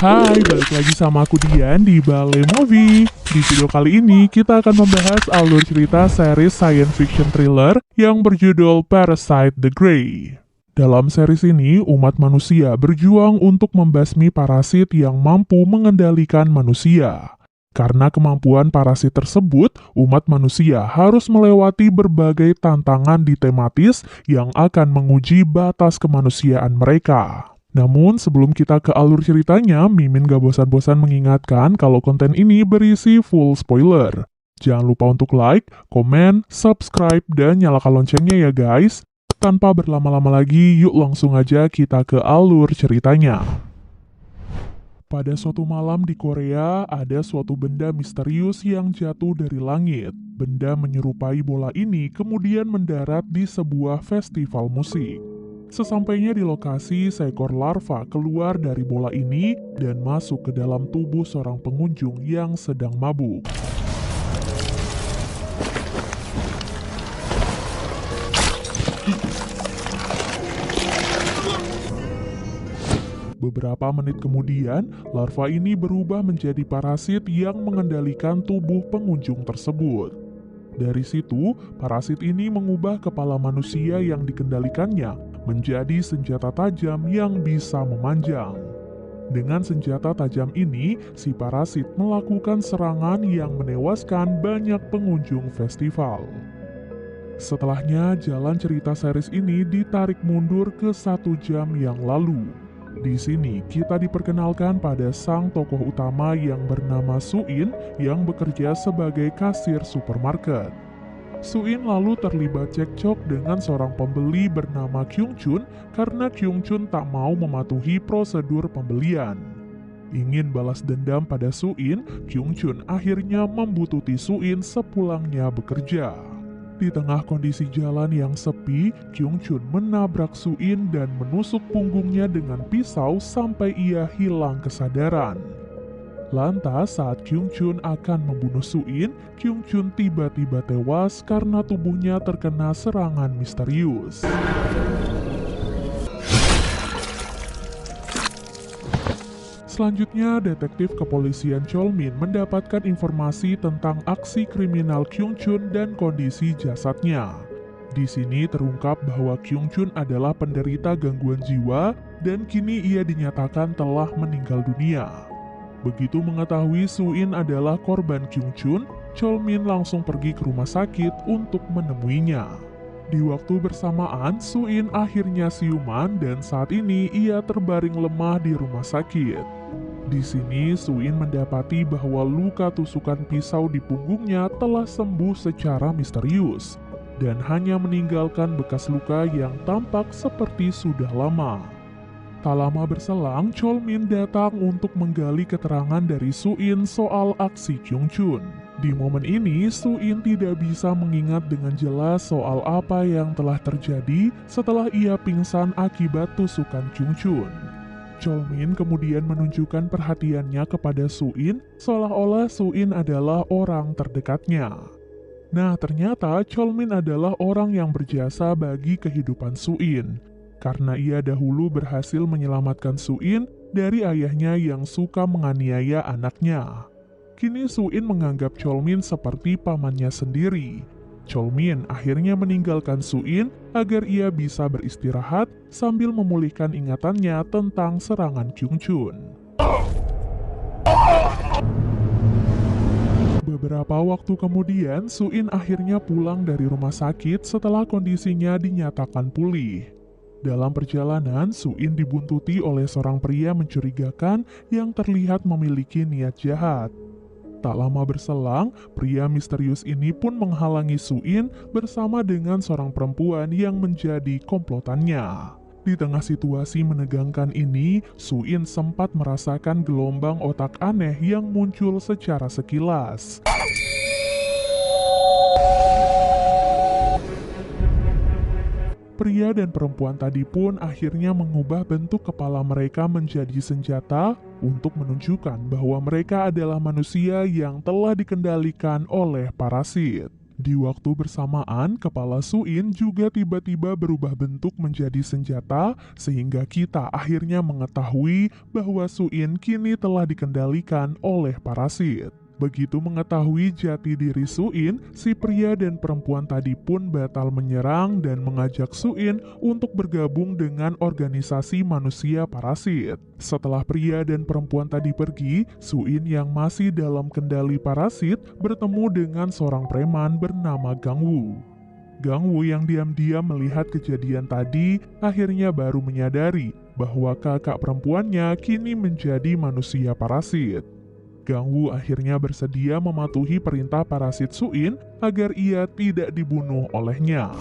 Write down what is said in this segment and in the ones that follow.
Hai, balik lagi sama aku Dian di Bale Movie. Di video kali ini kita akan membahas alur cerita series science fiction thriller yang berjudul Parasite the Grey. Dalam series ini, umat manusia berjuang untuk membasmi parasit yang mampu mengendalikan manusia. Karena kemampuan parasit tersebut, umat manusia harus melewati berbagai tantangan di tematis yang akan menguji batas kemanusiaan mereka. Namun sebelum kita ke alur ceritanya, Mimin gak bosan-bosan mengingatkan kalau konten ini berisi full spoiler. Jangan lupa untuk like, komen, subscribe, dan nyalakan loncengnya ya guys. Tanpa berlama-lama lagi, yuk langsung aja kita ke alur ceritanya. Pada suatu malam di Korea, ada suatu benda misterius yang jatuh dari langit. Benda menyerupai bola ini kemudian mendarat di sebuah festival musik. Sesampainya di lokasi, seekor larva keluar dari bola ini dan masuk ke dalam tubuh seorang pengunjung yang sedang mabuk. Beberapa menit kemudian, larva ini berubah menjadi parasit yang mengendalikan tubuh pengunjung tersebut. Dari situ, parasit ini mengubah kepala manusia yang dikendalikannya menjadi senjata tajam yang bisa memanjang. Dengan senjata tajam ini, si parasit melakukan serangan yang menewaskan banyak pengunjung festival. Setelahnya, jalan cerita series ini ditarik mundur ke 1 jam yang lalu. Di sini kita diperkenalkan pada sang tokoh utama yang bernama Suin yang bekerja sebagai kasir supermarket. Suin lalu terlibat cekcok dengan seorang pembeli bernama Kyung Chun karena Kyung Chun tak mau mematuhi prosedur pembelian. Ingin balas dendam pada Suin, Kyung Chun akhirnya membuntuti Suin sepulangnya bekerja. Di tengah kondisi jalan yang sepi, Kyung Chun menabrak Suin dan menusuk punggungnya dengan pisau sampai ia hilang kesadaran. Lantas saat Kyung Chun akan membunuh Suin, Kyung Chun tiba-tiba tewas karena tubuhnya terkena serangan misterius. Selanjutnya, detektif kepolisian Cholmin mendapatkan informasi tentang aksi kriminal Kyung Chun dan kondisi jasadnya. Di sini terungkap bahwa Kyung Chun adalah penderita gangguan jiwa dan kini ia dinyatakan telah meninggal dunia. Begitu mengetahui Suin adalah korban Kyung Chun, Cholmin langsung pergi ke rumah sakit untuk menemuinya. Di waktu bersamaan, Suin akhirnya siuman dan saat ini ia terbaring lemah di rumah sakit. Di sini, Suin mendapati bahwa luka tusukan pisau di punggungnya telah sembuh secara misterius dan hanya meninggalkan bekas luka yang tampak seperti sudah lama. Tak lama berselang, Cholmin datang untuk menggali keterangan dari Suin soal aksi Kyung Chun. Di momen ini, Suin tidak bisa mengingat dengan jelas soal apa yang telah terjadi setelah ia pingsan akibat tusukan Kyung Chun. Cholmin kemudian menunjukkan perhatiannya kepada Suin, seolah-olah Suin adalah orang terdekatnya. Nah, ternyata Cholmin adalah orang yang berjasa bagi kehidupan Suin, karena ia dahulu berhasil menyelamatkan Suin dari ayahnya yang suka menganiaya anaknya. Kini Suin menganggap Cholmin seperti pamannya sendiri. Cholmin akhirnya meninggalkan Suin agar ia bisa beristirahat sambil memulihkan ingatannya tentang serangan Kyung Chun. Beberapa waktu kemudian, Suin akhirnya pulang dari rumah sakit setelah kondisinya dinyatakan pulih. Dalam perjalanan, Suin dibuntuti oleh seorang pria mencurigakan yang terlihat memiliki niat jahat. Tak lama berselang, pria misterius ini pun menghalangi Suin bersama dengan seorang perempuan yang menjadi komplotannya. Di tengah situasi menegangkan ini, Suin sempat merasakan gelombang otak aneh yang muncul secara sekilas. Pria dan perempuan tadi pun akhirnya mengubah bentuk kepala mereka menjadi senjata untuk menunjukkan bahwa mereka adalah manusia yang telah dikendalikan oleh parasit. Di waktu bersamaan, kepala Suin juga tiba-tiba berubah bentuk menjadi senjata, sehingga kita akhirnya mengetahui bahwa Suin kini telah dikendalikan oleh parasit. Begitu mengetahui jati diri Suin, si pria dan perempuan tadi pun batal menyerang dan mengajak Suin untuk bergabung dengan organisasi manusia parasit. Setelah pria dan perempuan tadi pergi, Suin yang masih dalam kendali parasit bertemu dengan seorang preman bernama Gangwu. Gangwu yang diam-diam melihat kejadian tadi akhirnya baru menyadari bahwa kakak perempuannya kini menjadi manusia parasit. Gangwu akhirnya bersedia mematuhi perintah parasit Suin agar ia tidak dibunuh olehnya.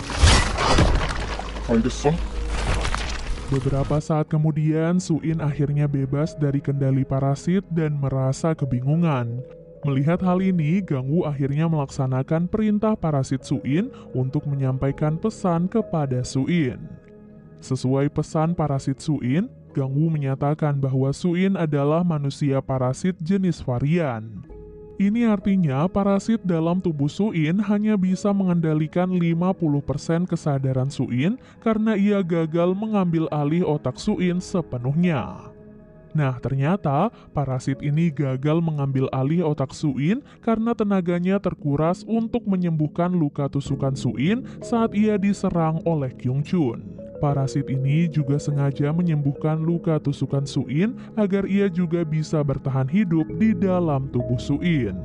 Beberapa saat kemudian, Suin akhirnya bebas dari kendali parasit dan merasa kebingungan. Melihat hal ini, Gangwu akhirnya melaksanakan perintah parasit Suin untuk menyampaikan pesan kepada Suin. Sesuai pesan parasit Suin, Gangwu menyatakan bahwa Suin adalah manusia parasit jenis varian. Ini artinya parasit dalam tubuh Suin hanya bisa mengendalikan 50% kesadaran Suin karena ia gagal mengambil alih otak Suin sepenuhnya. Nah, ternyata parasit ini gagal mengambil alih otak Suin karena tenaganya terkuras untuk menyembuhkan luka tusukan Suin saat ia diserang oleh Kyung-chun. Parasit ini juga sengaja menyembuhkan luka tusukan Suin agar ia juga bisa bertahan hidup di dalam tubuh Suin.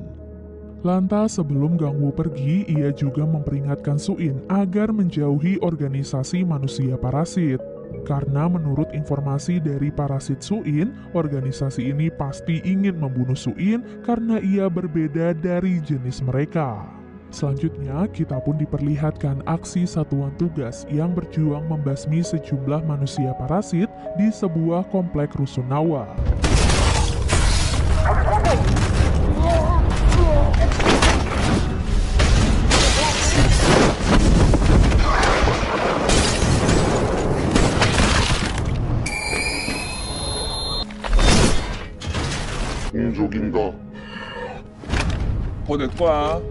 Lantas sebelum Gangwu pergi, ia juga memperingatkan Suin agar menjauhi organisasi manusia parasit. Karena menurut informasi dari parasit Suin, organisasi ini pasti ingin membunuh Suin karena ia berbeda dari jenis mereka. Selanjutnya, kita pun diperlihatkan aksi satuan tugas yang berjuang membasmi sejumlah manusia parasit di sebuah komplek rusunawa. 공족인가? 내 거야.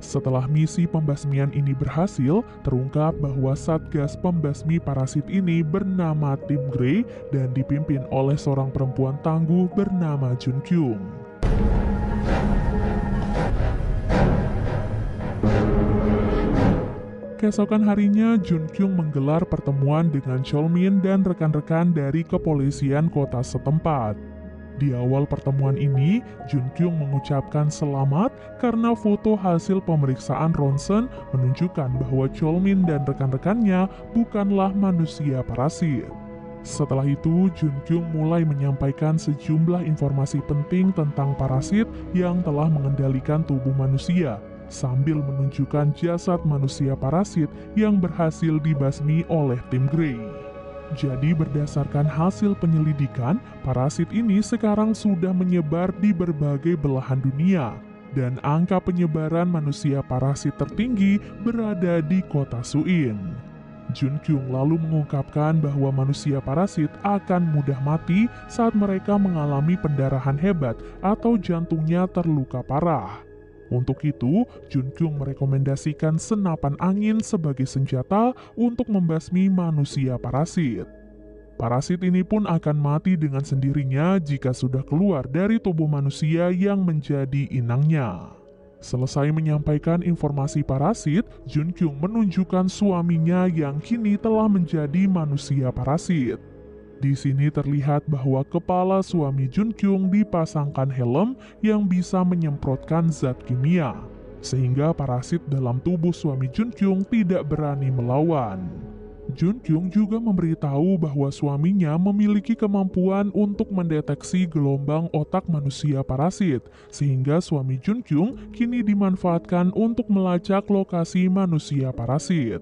Setelah misi pembasmian ini berhasil, terungkap bahwa Satgas Pembasmi Parasit ini bernama Tim Grey dan dipimpin oleh seorang perempuan tangguh bernama Jun Kyung. Keesokan harinya, Jun Kyung menggelar pertemuan dengan Cholmin dan rekan-rekan dari kepolisian kota setempat. Di awal pertemuan ini, Jun Kyung mengucapkan selamat karena foto hasil pemeriksaan ronsen menunjukkan bahwa Cholmin dan rekan-rekannya bukanlah manusia parasit. Setelah itu, Jun Kyung mulai menyampaikan sejumlah informasi penting tentang parasit yang telah mengendalikan tubuh manusia, sambil menunjukkan jasad manusia parasit yang berhasil dibasmi oleh tim Grey. Jadi berdasarkan hasil penyelidikan, parasit ini sekarang sudah menyebar di berbagai belahan dunia, dan angka penyebaran manusia parasit tertinggi berada di kota Suin. Jun Kyung lalu mengungkapkan bahwa manusia parasit akan mudah mati saat mereka mengalami pendarahan hebat atau jantungnya terluka parah. Untuk itu, Jun Kyung merekomendasikan senapan angin sebagai senjata untuk membasmi manusia parasit. Parasit ini pun akan mati dengan sendirinya jika sudah keluar dari tubuh manusia yang menjadi inangnya. Selesai menyampaikan informasi parasit, Jun Kyung menunjukkan suaminya yang kini telah menjadi manusia parasit. Di sini terlihat bahwa kepala suami Jun Kyung dipasangkan helm yang bisa menyemprotkan zat kimia, sehingga parasit dalam tubuh suami Jun Kyung tidak berani melawan. Jun Kyung juga memberitahu bahwa suaminya memiliki kemampuan untuk mendeteksi gelombang otak manusia parasit, sehingga suami Jun Kyung kini dimanfaatkan untuk melacak lokasi manusia parasit.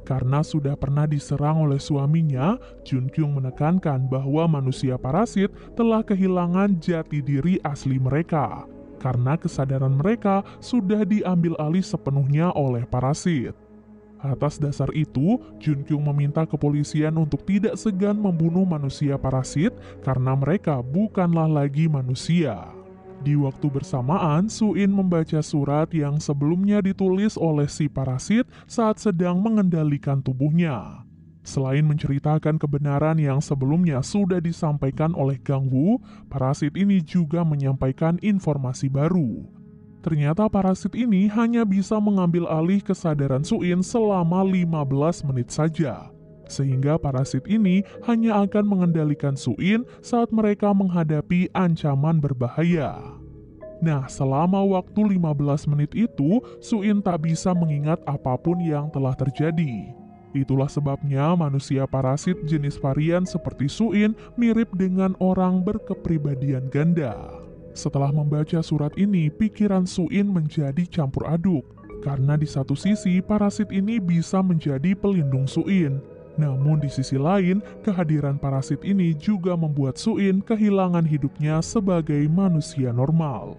Karena sudah pernah diserang oleh suaminya, Jun Kyung menekankan bahwa manusia parasit telah kehilangan jati diri asli mereka, karena kesadaran mereka sudah diambil alih sepenuhnya oleh parasit. Atas dasar itu, Junkyung meminta kepolisian untuk tidak segan membunuh manusia parasit karena mereka bukanlah lagi manusia. Di waktu bersamaan, Suin membaca surat yang sebelumnya ditulis oleh si parasit saat sedang mengendalikan tubuhnya. Selain menceritakan kebenaran yang sebelumnya sudah disampaikan oleh Gangwoo, parasit ini juga menyampaikan informasi baru. Ternyata parasit ini hanya bisa mengambil alih kesadaran Suin selama 15 menit saja. Sehingga parasit ini hanya akan mengendalikan Suin saat mereka menghadapi ancaman berbahaya. Nah, selama waktu 15 menit itu, Suin tak bisa mengingat apapun yang telah terjadi. Itulah sebabnya manusia parasit jenis varian seperti Suin mirip dengan orang berkepribadian ganda. Setelah membaca surat ini, pikiran Suin menjadi campur aduk. Karena di satu sisi, parasit ini bisa menjadi pelindung Suin. Namun di sisi lain, kehadiran parasit ini juga membuat Suin kehilangan hidupnya sebagai manusia normal.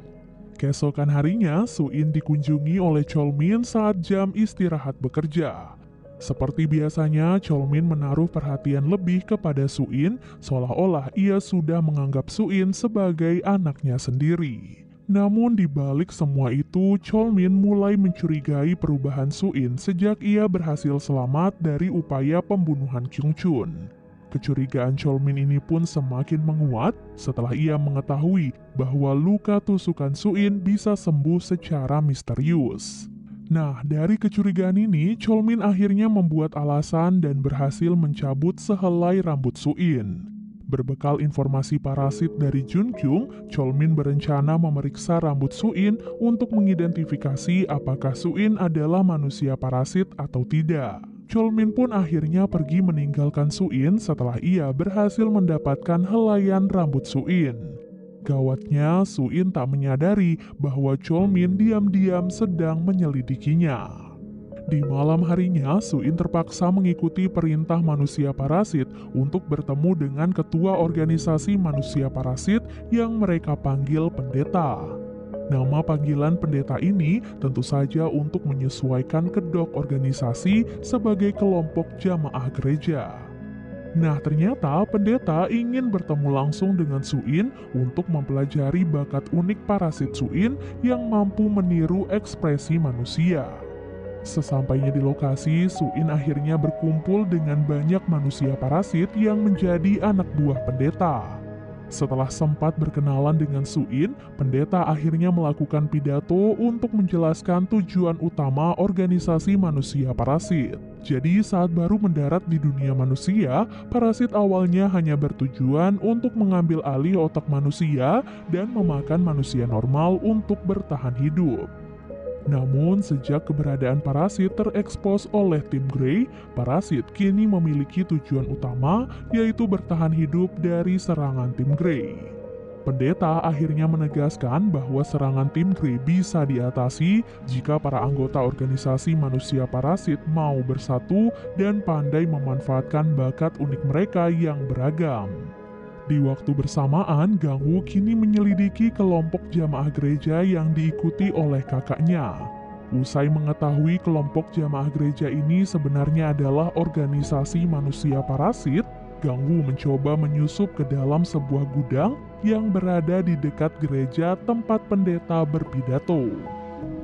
Keesokan harinya, Suin dikunjungi oleh Cholmin saat jam istirahat bekerja. Seperti biasanya, Cholmin menaruh perhatian lebih kepada Suin, seolah-olah ia sudah menganggap Suin sebagai anaknya sendiri. Namun di balik semua itu, Cholmin mulai mencurigai perubahan Suin sejak ia berhasil selamat dari upaya pembunuhan Kyungchun. Kecurigaan Cholmin ini pun semakin menguat setelah ia mengetahui bahwa luka tusukan Suin bisa sembuh secara misterius. Nah, dari kecurigaan ini, Cholmin akhirnya membuat alasan dan berhasil mencabut sehelai rambut Suin. Berbekal informasi parasit dari Junkyung, Cholmin berencana memeriksa rambut Suin untuk mengidentifikasi apakah Suin adalah manusia parasit atau tidak. Cholmin pun akhirnya pergi meninggalkan Suin setelah ia berhasil mendapatkan helaian rambut Suin. Gawatnya, Suin tak menyadari bahwa Cholmin diam-diam sedang menyelidikinya. Di malam harinya, Suin terpaksa mengikuti perintah manusia parasit untuk bertemu dengan ketua organisasi manusia parasit yang mereka panggil pendeta. Nama panggilan pendeta ini tentu saja untuk menyesuaikan kedok organisasi sebagai kelompok jamaah gereja. Nah, ternyata pendeta ingin bertemu langsung dengan Suin untuk mempelajari bakat unik parasit Suin yang mampu meniru ekspresi manusia. Sesampainya di lokasi, Suin akhirnya berkumpul dengan banyak manusia parasit yang menjadi anak buah pendeta. Setelah sempat berkenalan dengan Suin, pendeta akhirnya melakukan pidato untuk menjelaskan tujuan utama organisasi manusia parasit. Jadi saat baru mendarat di dunia manusia, parasit awalnya hanya bertujuan untuk mengambil alih otak manusia dan memakan manusia normal untuk bertahan hidup. Namun, sejak keberadaan parasit terekspos oleh tim Grey, parasit kini memiliki tujuan utama, yaitu bertahan hidup dari serangan tim Grey. Pendeta akhirnya menegaskan bahwa serangan tim Grey bisa diatasi jika para anggota organisasi manusia parasit mau bersatu dan pandai memanfaatkan bakat unik mereka yang beragam. Di waktu bersamaan, Gangwoo kini menyelidiki kelompok jamaah gereja yang diikuti oleh kakaknya. Usai mengetahui kelompok jamaah gereja ini sebenarnya adalah organisasi manusia parasit, Gangwoo mencoba menyusup ke dalam sebuah gudang yang berada di dekat gereja tempat pendeta berpidato.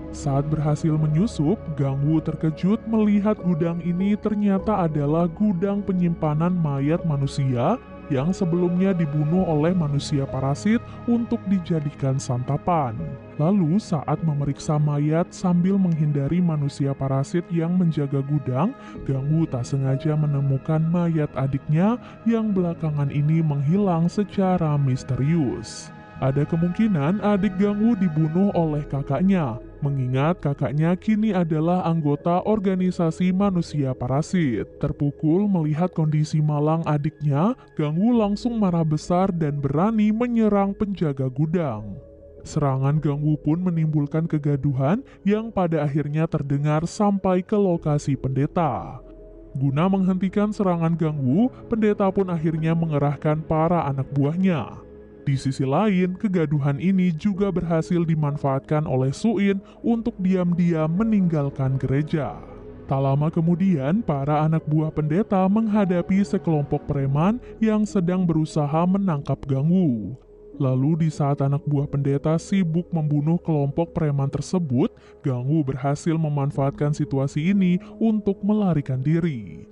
Saat berhasil menyusup, Gangwoo terkejut melihat gudang ini ternyata adalah gudang penyimpanan mayat manusia yang sebelumnya dibunuh oleh manusia parasit untuk dijadikan santapan. Lalu saat memeriksa mayat sambil menghindari manusia parasit yang menjaga gudang, Gangwoo tak sengaja menemukan mayat adiknya yang belakangan ini menghilang secara misterius. Ada kemungkinan adik Gangwoo dibunuh oleh kakaknya, mengingat kakaknya kini adalah anggota organisasi manusia parasit. Terpukul melihat kondisi malang adiknya, Gangwoo langsung marah besar dan berani menyerang penjaga gudang. Serangan Gangwoo pun menimbulkan kegaduhan yang pada akhirnya terdengar sampai ke lokasi pendeta. Guna menghentikan serangan Gangwoo, pendeta pun akhirnya mengerahkan para anak buahnya. Di sisi lain, kegaduhan ini juga berhasil dimanfaatkan oleh Suin untuk diam-diam meninggalkan gereja. Tak lama kemudian, para anak buah pendeta menghadapi sekelompok preman yang sedang berusaha menangkap Gangwu. Lalu di saat anak buah pendeta sibuk membunuh kelompok preman tersebut, Gangwu berhasil memanfaatkan situasi ini untuk melarikan diri.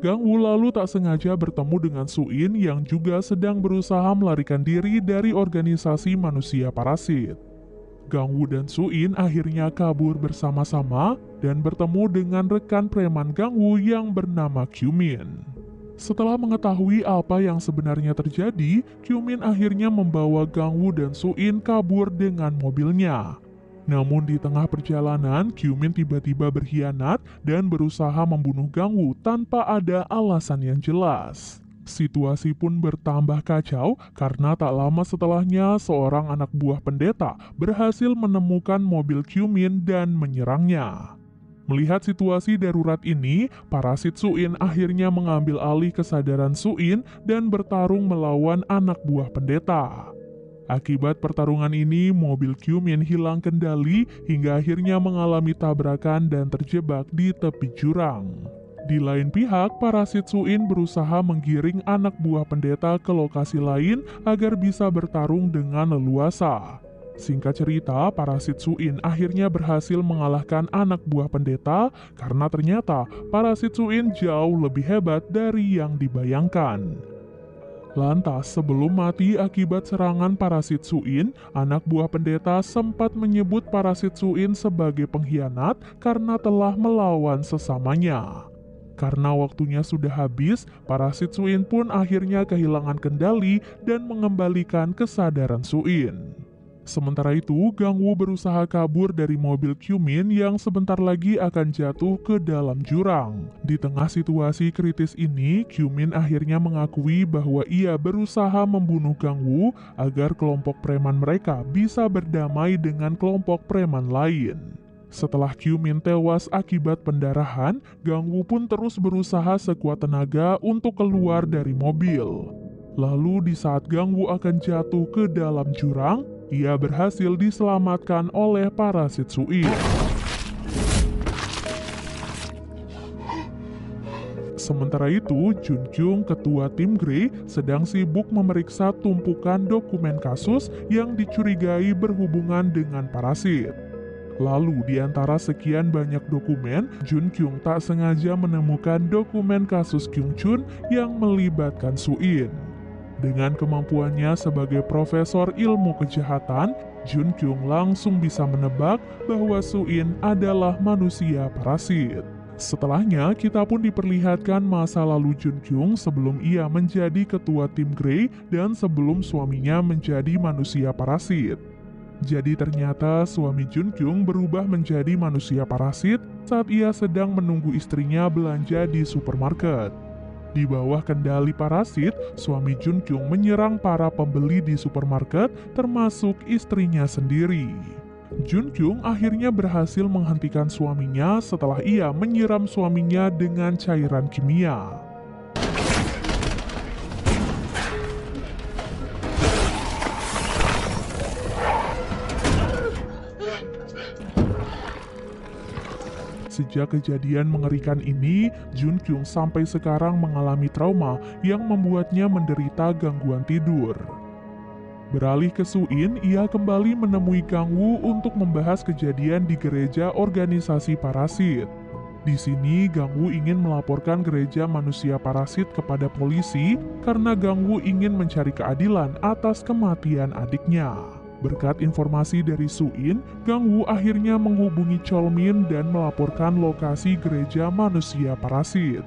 Gangwu lalu tak sengaja bertemu dengan Suin yang juga sedang berusaha melarikan diri dari organisasi manusia parasit. Gangwu dan Suin akhirnya kabur bersama-sama dan bertemu dengan rekan preman Gangwu yang bernama Qiumin. Setelah mengetahui apa yang sebenarnya terjadi, Qiumin akhirnya membawa Gangwu dan Suin kabur dengan mobilnya. Namun di tengah perjalanan, Qiumin tiba-tiba berkhianat dan berusaha membunuh Gangwu tanpa ada alasan yang jelas. Situasi pun bertambah kacau karena tak lama setelahnya seorang anak buah pendeta berhasil menemukan mobil Qiumin dan menyerangnya. Melihat situasi darurat ini, parasit Suin akhirnya mengambil alih kesadaran Suin dan bertarung melawan anak buah pendeta. Akibat pertarungan ini, mobil Qiumin hilang kendali hingga akhirnya mengalami tabrakan dan terjebak di tepi jurang. Di lain pihak, parasit Suin berusaha menggiring anak buah pendeta ke lokasi lain agar bisa bertarung dengan leluasa. Singkat cerita, parasit Suin akhirnya berhasil mengalahkan anak buah pendeta karena ternyata parasit Suin jauh lebih hebat dari yang dibayangkan. Lantas, sebelum mati akibat serangan parasit Suin, anak buah pendeta sempat menyebut parasit Suin sebagai pengkhianat karena telah melawan sesamanya. Karena waktunya sudah habis, parasit Suin pun akhirnya kehilangan kendali dan mengembalikan kesadaran Suin. Sementara itu, Gangwu berusaha kabur dari mobil Qiumin yang sebentar lagi akan jatuh ke dalam jurang. Di tengah situasi kritis ini, Qiumin akhirnya mengakui bahwa ia berusaha membunuh Gangwu agar kelompok preman mereka bisa berdamai dengan kelompok preman lain. Setelah Qiumin tewas akibat pendarahan, Gangwu pun terus berusaha sekuat tenaga untuk keluar dari mobil. Lalu di saat Gangwu akan jatuh ke dalam jurang, ia berhasil diselamatkan oleh parasit Suin. Sementara itu, Junkyung, ketua tim Grey, sedang sibuk memeriksa tumpukan dokumen kasus yang dicurigai berhubungan dengan parasit. Lalu, di antara sekian banyak dokumen, Junkyung tak sengaja menemukan dokumen kasus Kyungchun yang melibatkan Suin. Dengan kemampuannya sebagai profesor ilmu kejahatan, Junkyung langsung bisa menebak bahwa Suin adalah manusia parasit. Setelahnya, kita pun diperlihatkan masa lalu Junkyung sebelum ia menjadi ketua tim Grey dan sebelum suaminya menjadi manusia parasit. Jadi ternyata suami Junkyung berubah menjadi manusia parasit saat ia sedang menunggu istrinya belanja di supermarket. Di bawah kendali parasit, suami Junkyung menyerang para pembeli di supermarket termasuk istrinya sendiri. Junkyung akhirnya berhasil menghentikan suaminya setelah ia menyiram suaminya dengan cairan kimia. Sejak kejadian mengerikan ini, Junkyung sampai sekarang mengalami trauma yang membuatnya menderita gangguan tidur. Beralih ke Suin, ia kembali menemui Gangwu untuk membahas kejadian di gereja organisasi parasit. Di sini, Gangwu ingin melaporkan gereja manusia parasit kepada polisi karena Gangwu ingin mencari keadilan atas kematian adiknya. Berkat informasi dari Suin, Gangwu akhirnya menghubungi Cholmin dan melaporkan lokasi gereja manusia parasit.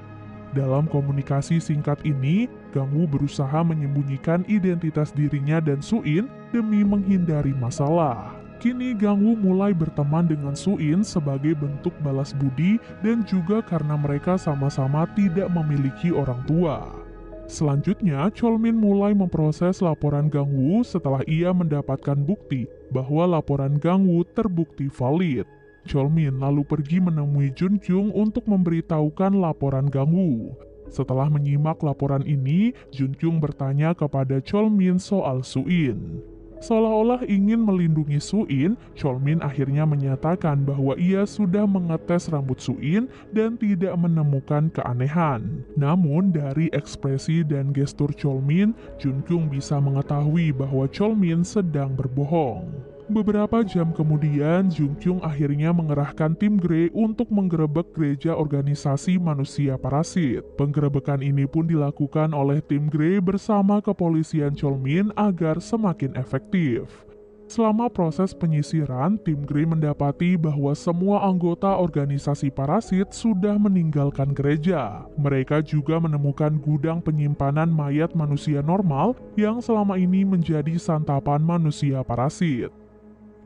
Dalam komunikasi singkat ini, Gangwu berusaha menyembunyikan identitas dirinya dan Suin demi menghindari masalah. Kini Gangwu mulai berteman dengan Suin sebagai bentuk balas budi dan juga karena mereka sama-sama tidak memiliki orang tua. Selanjutnya, Cholmin mulai memproses laporan Gangwu setelah ia mendapatkan bukti bahwa laporan Gangwu terbukti valid. Cholmin lalu pergi menemui Junkyung untuk memberitahukan laporan Gangwu. Setelah menyimak laporan ini, Junkyung bertanya kepada Cholmin soal Suin. Seolah-olah ingin melindungi Suin, Cholmin akhirnya menyatakan bahwa ia sudah mengetes rambut Suin dan tidak menemukan keanehan. Namun dari ekspresi dan gestur Cholmin, Junkyung bisa mengetahui bahwa Cholmin sedang berbohong. Beberapa jam kemudian, Junkyung akhirnya mengerahkan tim Grey untuk menggerebek gereja organisasi manusia parasit. Penggerebekan ini pun dilakukan oleh tim Grey bersama kepolisian Cholmin agar semakin efektif. Selama proses penyisiran, tim Grey mendapati bahwa semua anggota organisasi parasit sudah meninggalkan gereja. Mereka juga menemukan gudang penyimpanan mayat manusia normal yang selama ini menjadi santapan manusia parasit.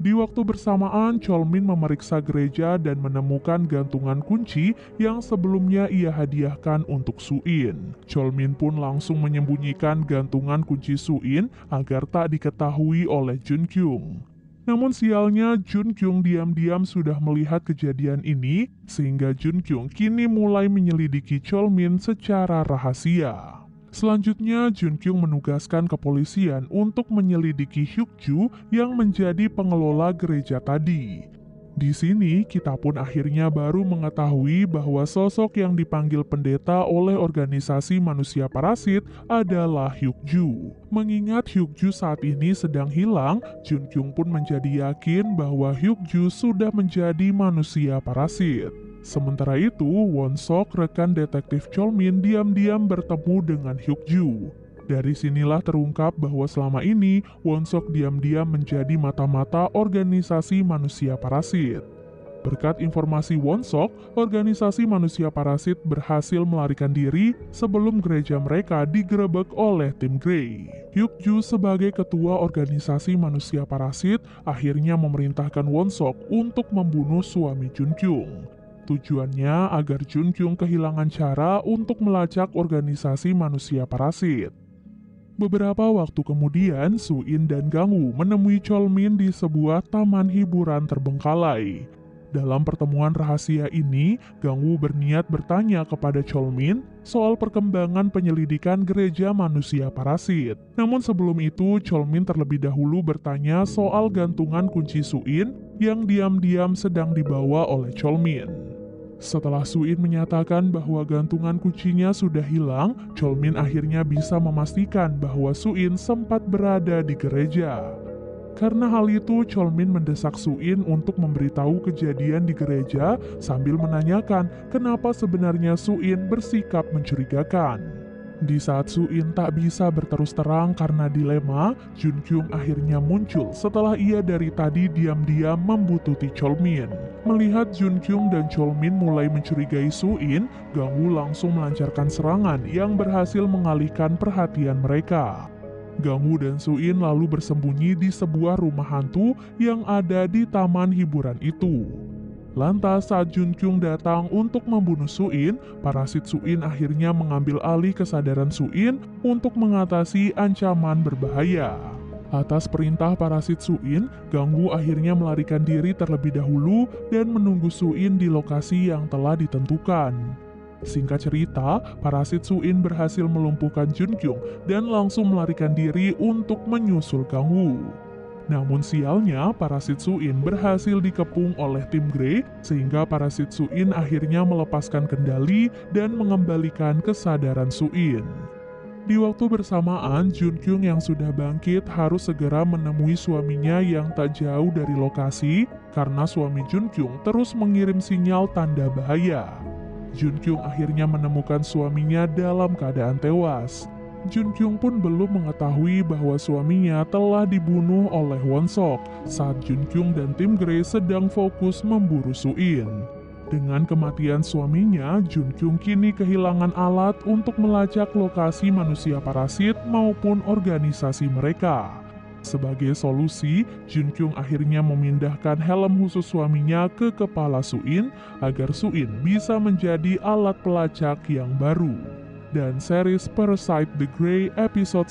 Di waktu bersamaan, Cholmin memeriksa gereja dan menemukan gantungan kunci yang sebelumnya ia hadiahkan untuk Suin. Cholmin pun langsung menyembunyikan gantungan kunci Suin agar tak diketahui oleh Junkyung. Namun sialnya, Junkyung diam-diam sudah melihat kejadian ini, sehingga Junkyung kini mulai menyelidiki Cholmin secara rahasia. Selanjutnya, Junkyung menugaskan kepolisian untuk menyelidiki Hyukju yang menjadi pengelola gereja tadi. Di sini, kita pun akhirnya baru mengetahui bahwa sosok yang dipanggil pendeta oleh organisasi manusia parasit adalah Hyukju. Mengingat Hyukju saat ini sedang hilang, Junkyung pun menjadi yakin bahwa Hyukju sudah menjadi manusia parasit. Sementara itu, Won-sok, rekan detektif Cholmin, diam-diam bertemu dengan Hyukju. Dari sinilah terungkap bahwa selama ini Won-sok diam-diam menjadi mata-mata organisasi manusia parasit. Berkat informasi Won-sok, organisasi manusia parasit berhasil melarikan diri sebelum gereja mereka digerebek oleh tim Grey. Hyukju sebagai ketua organisasi manusia parasit akhirnya memerintahkan Won-sok untuk membunuh suami Junkyung. Tujuannya agar Junkyung kehilangan cara untuk melacak organisasi manusia parasit. Beberapa waktu kemudian, Suin dan Gangwoo menemui Cholmin di sebuah taman hiburan terbengkalai. Dalam pertemuan rahasia ini, Gangwoo berniat bertanya kepada Cholmin soal perkembangan penyelidikan gereja manusia parasit. Namun sebelum itu, Cholmin terlebih dahulu bertanya soal gantungan kunci Suin yang diam-diam sedang dibawa oleh Cholmin. Setelah Suin menyatakan bahwa gantungan kuncinya sudah hilang, Cholmin akhirnya bisa memastikan bahwa Suin sempat berada di gereja. Karena hal itu, Cholmin mendesak Suin untuk memberitahu kejadian di gereja sambil menanyakan kenapa sebenarnya Suin bersikap mencurigakan. Di saat Suin tak bisa berterus terang karena dilema, Junkyung akhirnya muncul setelah ia dari tadi diam-diam membuntuti Cholmin. Melihat Junkyung dan Cholmin mulai mencurigai Suin, Gangwoo langsung melancarkan serangan yang berhasil mengalihkan perhatian mereka. Gangwoo dan Suin lalu bersembunyi di sebuah rumah hantu yang ada di taman hiburan itu. Lantas saat Junkyung datang untuk membunuh Suin, parasit Suin akhirnya mengambil alih kesadaran Suin untuk mengatasi ancaman berbahaya. Atas perintah parasit Suin, Gangwoo akhirnya melarikan diri terlebih dahulu dan menunggu Suin di lokasi yang telah ditentukan. Singkat cerita, parasit Suin berhasil melumpuhkan Junkyung dan langsung melarikan diri untuk menyusul Gangwoo. Namun sialnya, parasit Suin berhasil dikepung oleh tim Grey sehingga parasit Suin akhirnya melepaskan kendali dan mengembalikan kesadaran Suin. Di waktu bersamaan, Junkyung yang sudah bangkit harus segera menemui suaminya yang tak jauh dari lokasi karena suami Junkyung terus mengirim sinyal tanda bahaya. Junkyung akhirnya menemukan suaminya dalam keadaan tewas. Junkyung pun belum mengetahui bahwa suaminya telah dibunuh oleh Won-sok saat Junkyung dan tim Grey sedang fokus memburu Suin. Dengan kematian suaminya, Junkyung kini kehilangan alat untuk melacak lokasi manusia parasit maupun organisasi mereka. Sebagai solusi, Junkyung akhirnya memindahkan helm khusus suaminya ke kepala Suin agar Suin bisa menjadi alat pelacak yang baru. Dan series Parasite the Grey episode